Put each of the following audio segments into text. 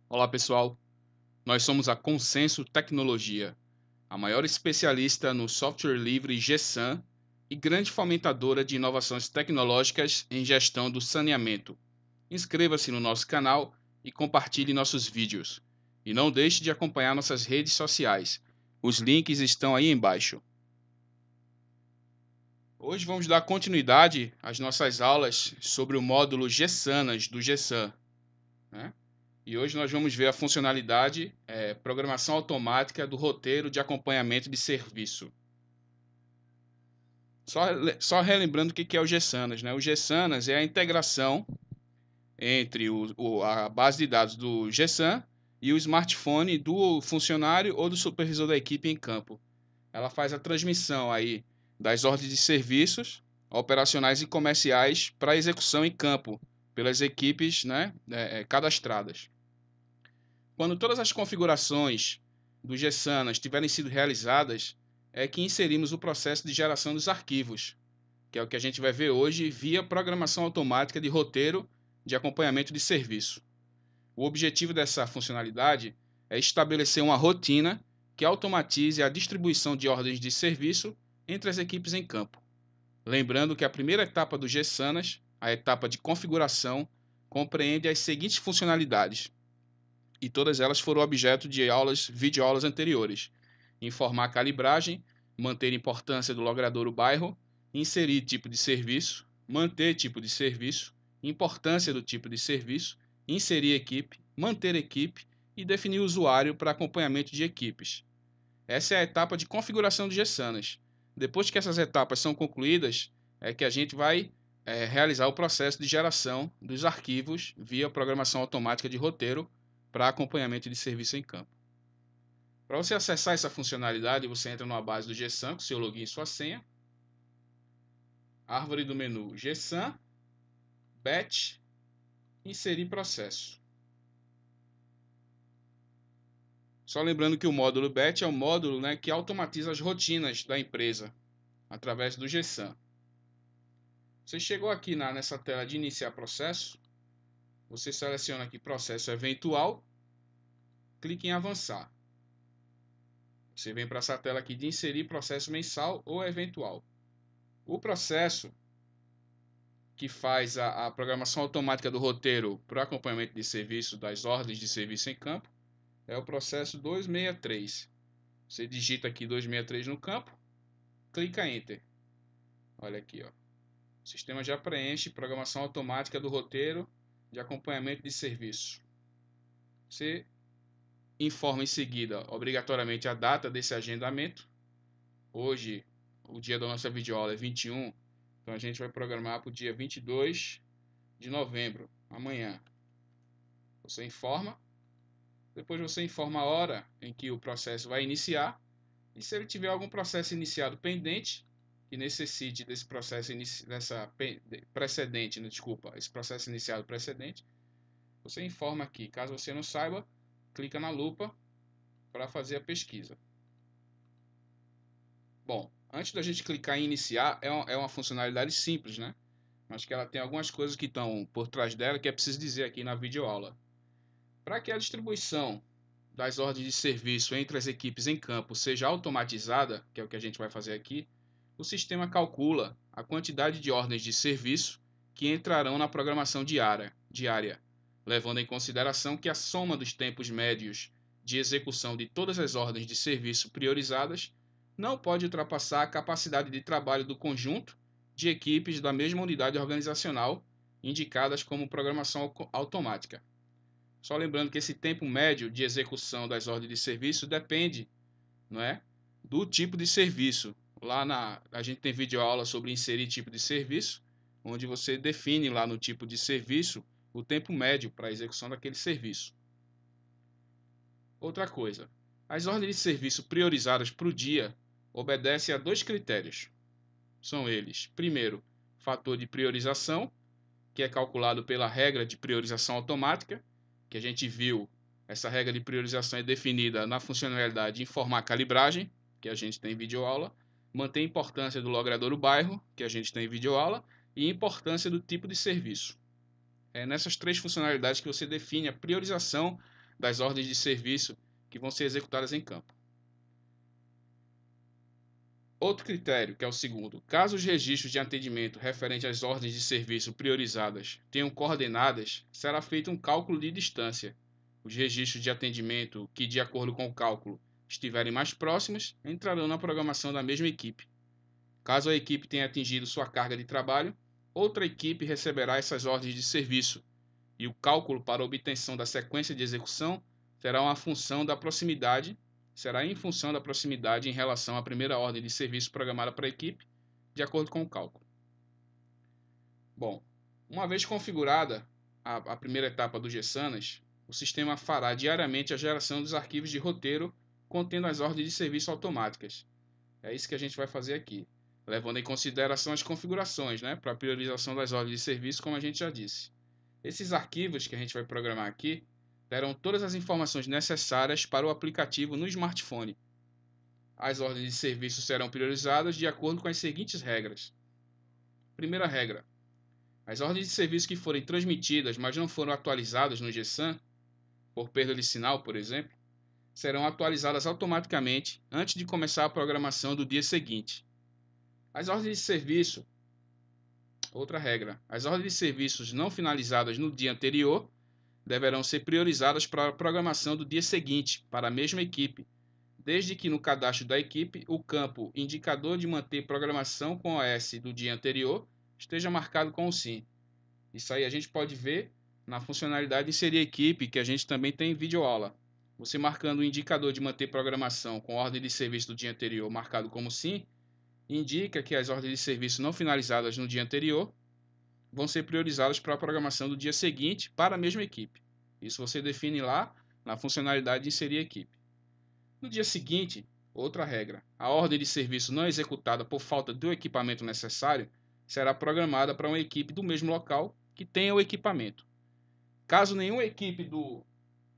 Olá pessoal, nós somos a Consenso Tecnologia, a maior especialista no software livre GSAN e grande fomentadora de inovações tecnológicas em gestão do saneamento. Inscreva-se no nosso canal e compartilhe nossos vídeos. E não deixe de acompanhar nossas redes sociais. Os links estão aí embaixo. Hoje vamos dar continuidade às nossas aulas sobre o módulo GSANAS do GSAN, né? E hoje nós vamos ver a funcionalidade programação automática do roteiro de acompanhamento de serviço. Só relembrando o que é o GSANAS, né? O GSANAS é a integração entre a base de dados do GSAN e o smartphone do funcionário ou do supervisor da equipe em campo. Ela faz a transmissão aí das ordens de serviços operacionais e comerciais para execução em campo pelas equipes, né, cadastradas. Quando todas as configurações do GSANAS tiverem sido realizadas, é que inserimos o processo de geração dos arquivos, que é o que a gente vai ver hoje via programação automática de roteiro de acompanhamento de serviço. O objetivo dessa funcionalidade é estabelecer uma rotina que automatize a distribuição de ordens de serviço entre as equipes em campo. Lembrando que a primeira etapa do GSANAS, a etapa de configuração, compreende as seguintes funcionalidades: e todas elas foram objeto de videoaulas anteriores. Informar a calibragem, manter a importância do logrador bairro, inserir tipo de serviço, manter tipo de serviço, importância do tipo de serviço, inserir equipe, manter equipe e definir usuário para acompanhamento de equipes. Essa é a etapa de configuração do GSANAS. Depois que essas etapas são concluídas, é que a gente vai realizar o processo de geração dos arquivos via programação automática de roteiro para acompanhamento de serviço em campo. Para você acessar essa funcionalidade, você entra numa base do GSAN com seu login e sua senha. Árvore do menu GSAN, Batch, inserir processo. Só lembrando que o módulo Batch é o módulo, né, que automatiza as rotinas da empresa através do GSAN. Você chegou aqui nessa tela de iniciar processo, você seleciona aqui processo eventual, clique em avançar. Você vem para essa tela aqui de inserir processo mensal ou eventual. O processo que faz a programação automática do roteiro para o acompanhamento de serviço das ordens de serviço em campo é o processo 263. Você digita aqui 263 no campo, clica Enter. Olha aqui, ó. O sistema já preenche programação automática do roteiro de acompanhamento de serviço. Você informa em seguida, obrigatoriamente, a data desse agendamento. Hoje, o dia da nossa videoaula é 21, então a gente vai programar para o dia 22 de novembro, amanhã. Você informa, depois você informa a hora em que o processo vai iniciar, e se ele tiver algum processo iniciado pendente, que necessite desse processo precedente, esse processo iniciado precedente, você informa aqui. Caso você não saiba, clica na lupa para fazer a pesquisa. Bom, antes da gente clicar em iniciar, é uma funcionalidade simples, né? Mas que ela tem algumas coisas que estão por trás dela que é preciso dizer aqui na videoaula. Para que a distribuição das ordens de serviço entre as equipes em campo seja automatizada, que é o que a gente vai fazer aqui, o sistema calcula a quantidade de ordens de serviço que entrarão na programação diária, levando em consideração que a soma dos tempos médios de execução de todas as ordens de serviço priorizadas não pode ultrapassar a capacidade de trabalho do conjunto de equipes da mesma unidade organizacional, indicadas como programação automática. Só lembrando que esse tempo médio de execução das ordens de serviço depende, não é, do tipo de serviço. A gente tem videoaula sobre inserir tipo de serviço, onde você define lá no tipo de serviço o tempo médio para a execução daquele serviço. Outra coisa, as ordens de serviço priorizadas para o dia obedecem a dois critérios. São eles: primeiro, fator de priorização, que é calculado pela regra de priorização automática, que a gente viu. Essa regra de priorização é definida na funcionalidade informar calibragem, que a gente tem em videoaula, manter a importância do logrador bairro, que a gente tem em videoaula, e importância do tipo de serviço. É nessas três funcionalidades que você define a priorização das ordens de serviço que vão ser executadas em campo. Outro critério, que é o segundo, caso os registros de atendimento referentes às ordens de serviço priorizadas tenham coordenadas, será feito um cálculo de distância. Os registros de atendimento que, de acordo com o cálculo, estiverem mais próximos, entrarão na programação da mesma equipe. Caso a equipe tenha atingido sua carga de trabalho, outra equipe receberá essas ordens de serviço, e o cálculo para a obtenção da sequência de execução será em função da proximidade em relação à primeira ordem de serviço programada para a equipe, de acordo com o cálculo. Bom, uma vez configurada a primeira etapa do GSANAS, o sistema fará diariamente a geração dos arquivos de roteiro contendo as ordens de serviço automáticas. É isso que a gente vai fazer aqui, levando em consideração as configurações, para a priorização das ordens de serviço, como a gente já disse. Esses arquivos que a gente vai programar aqui terão todas as informações necessárias para o aplicativo no smartphone. As ordens de serviço serão priorizadas de acordo com as seguintes regras. Primeira regra: as ordens de serviço que forem transmitidas, mas não foram atualizadas no GSAN, por perda de sinal, por exemplo, serão atualizadas automaticamente antes de começar a programação do dia seguinte. As ordens de serviço, outra regra, as ordens de serviços não finalizadas no dia anterior deverão ser priorizadas para a programação do dia seguinte, para a mesma equipe, desde que no cadastro da equipe o campo indicador de manter programação com OS do dia anterior esteja marcado com o sim. Isso aí a gente pode ver na funcionalidade inserir equipe, que a gente também tem em videoaula. Você marcando o indicador de manter programação com ordem de serviço do dia anterior marcado como sim, indica que as ordens de serviço não finalizadas no dia anterior vão ser priorizadas para a programação do dia seguinte para a mesma equipe. Isso você define lá na funcionalidade de inserir equipe. No dia seguinte, outra regra, a ordem de serviço não executada por falta do equipamento necessário será programada para uma equipe do mesmo local que tenha o equipamento. Caso nenhuma equipe do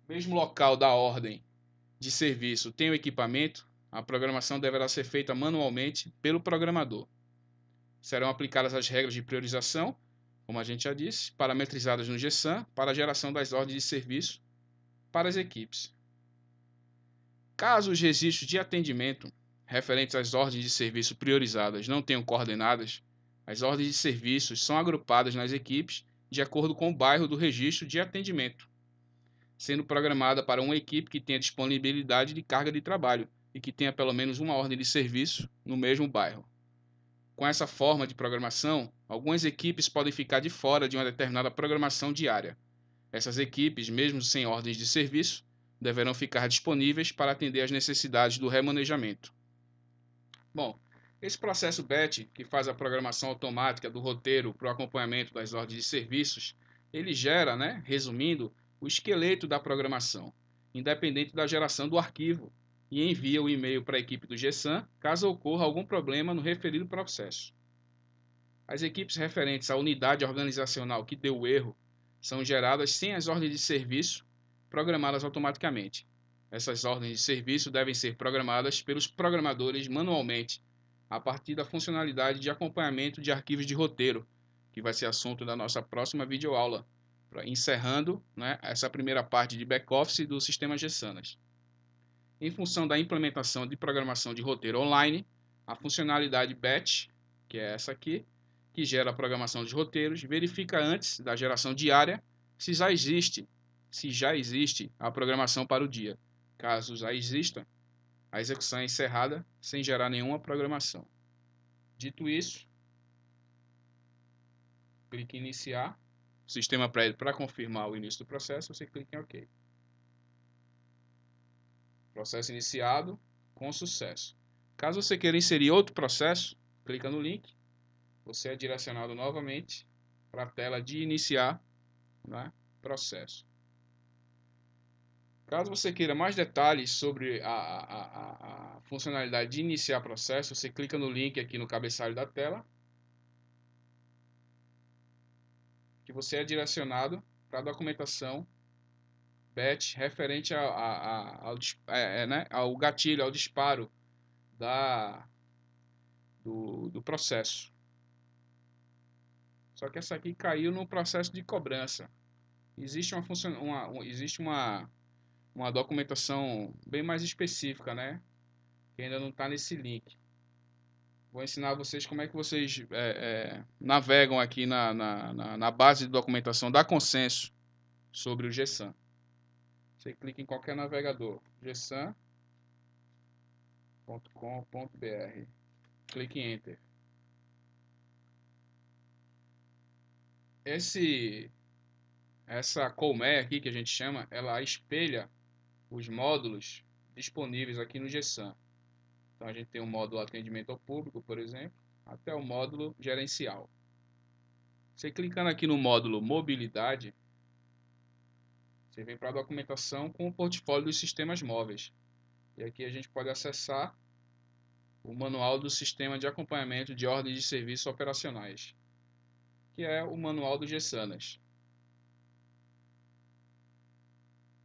mesmo local da ordem de serviço tenha o equipamento, a programação deverá ser feita manualmente pelo programador. Serão aplicadas as regras de priorização, como a gente já disse, parametrizadas no GSAN para a geração das ordens de serviço para as equipes. Caso os registros de atendimento referentes às ordens de serviço priorizadas não tenham coordenadas, as ordens de serviços são agrupadas nas equipes de acordo com o bairro do registro de atendimento, sendo programada para uma equipe que tenha disponibilidade de carga de trabalho e que tenha pelo menos uma ordem de serviço no mesmo bairro. Com essa forma de programação, algumas equipes podem ficar de fora de uma determinada programação diária. Essas equipes, mesmo sem ordens de serviço, deverão ficar disponíveis para atender às necessidades do remanejamento. Bom, esse processo BATCH, que faz a programação automática do roteiro para o acompanhamento das ordens de serviços, ele gera, resumindo, o esqueleto da programação, independente da geração do arquivo, e envia o e-mail para a equipe do GSAN caso ocorra algum problema no referido processo. As equipes referentes à unidade organizacional que deu o erro são geradas sem as ordens de serviço programadas automaticamente. Essas ordens de serviço devem ser programadas pelos programadores manualmente, a partir da funcionalidade de acompanhamento de arquivos de roteiro, que vai ser assunto da nossa próxima videoaula, encerrando essa primeira parte de back-office do sistema GSANAS. Em função da implementação de programação de roteiro online, a funcionalidade BATCH, que é essa aqui, que gera a programação de roteiros, verifica antes da geração diária se já existe a programação para o dia. Caso já exista, a execução é encerrada sem gerar nenhuma programação. Dito isso, clique em iniciar. O sistema pede para confirmar o início do processo, você clica em OK. Processo iniciado com sucesso. Caso você queira inserir outro processo, clica no link. Você é direcionado novamente para a tela de iniciar processo. Caso você queira mais detalhes sobre a funcionalidade de iniciar processo, você clica no link aqui no cabeçalho da tela, que você é direcionado para a documentação BATCH referente ao gatilho, ao disparo do processo. Só que essa aqui caiu no processo de cobrança. Existe uma documentação bem mais específica, né? Que ainda não está nesse link. Vou ensinar vocês como é que vocês navegam aqui na base de documentação da Consenso sobre o GSAM. Você clica em qualquer navegador, gsam.com.br, clique em Enter. Essa colmeia aqui que a gente chama, ela espelha os módulos disponíveis aqui no GSAM. Então a gente tem o módulo atendimento ao público, por exemplo, até o módulo gerencial. Você clicando aqui no módulo mobilidade, você vem para a documentação com o portfólio dos sistemas móveis. E aqui a gente pode acessar o manual do sistema de acompanhamento de ordens de serviços operacionais, que é o manual do GSANAS.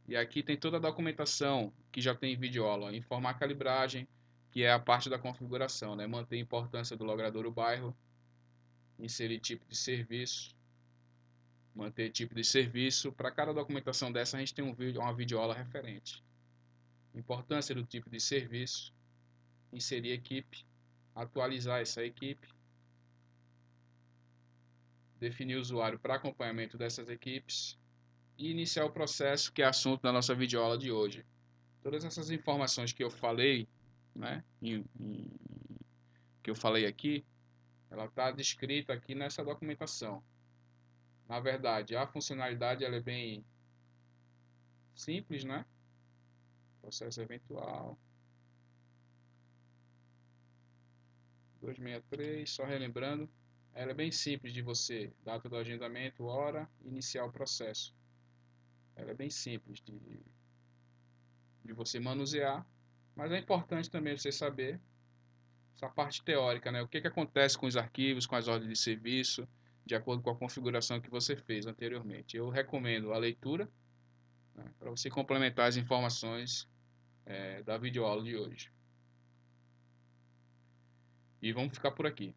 E aqui tem toda a documentação que já tem videoaula, informar a calibragem, que é a parte da configuração, né? Manter a importância do logradouro bairro, inserir tipo de serviço, manter tipo de serviço. Para cada documentação dessa a gente tem uma videoaula referente. Importância do tipo de serviço, inserir equipe, atualizar essa equipe, definir o usuário para acompanhamento dessas equipes e iniciar o processo, que é assunto da nossa videoaula de hoje. Todas essas informações que eu falei, né, que eu falei aqui, ela está descrita aqui nessa documentação. Na verdade, a funcionalidade ela é bem simples, né? Processo eventual 263, só relembrando, ela é bem simples de você, data do agendamento, hora, iniciar o processo. Ela é bem simples de você manusear, mas é importante também você saber essa parte teórica, né? O que acontece com os arquivos, com as ordens de serviço, de acordo com a configuração que você fez anteriormente. Eu recomendo a leitura, né, para você complementar as informações da videoaula de hoje. E vamos ficar por aqui.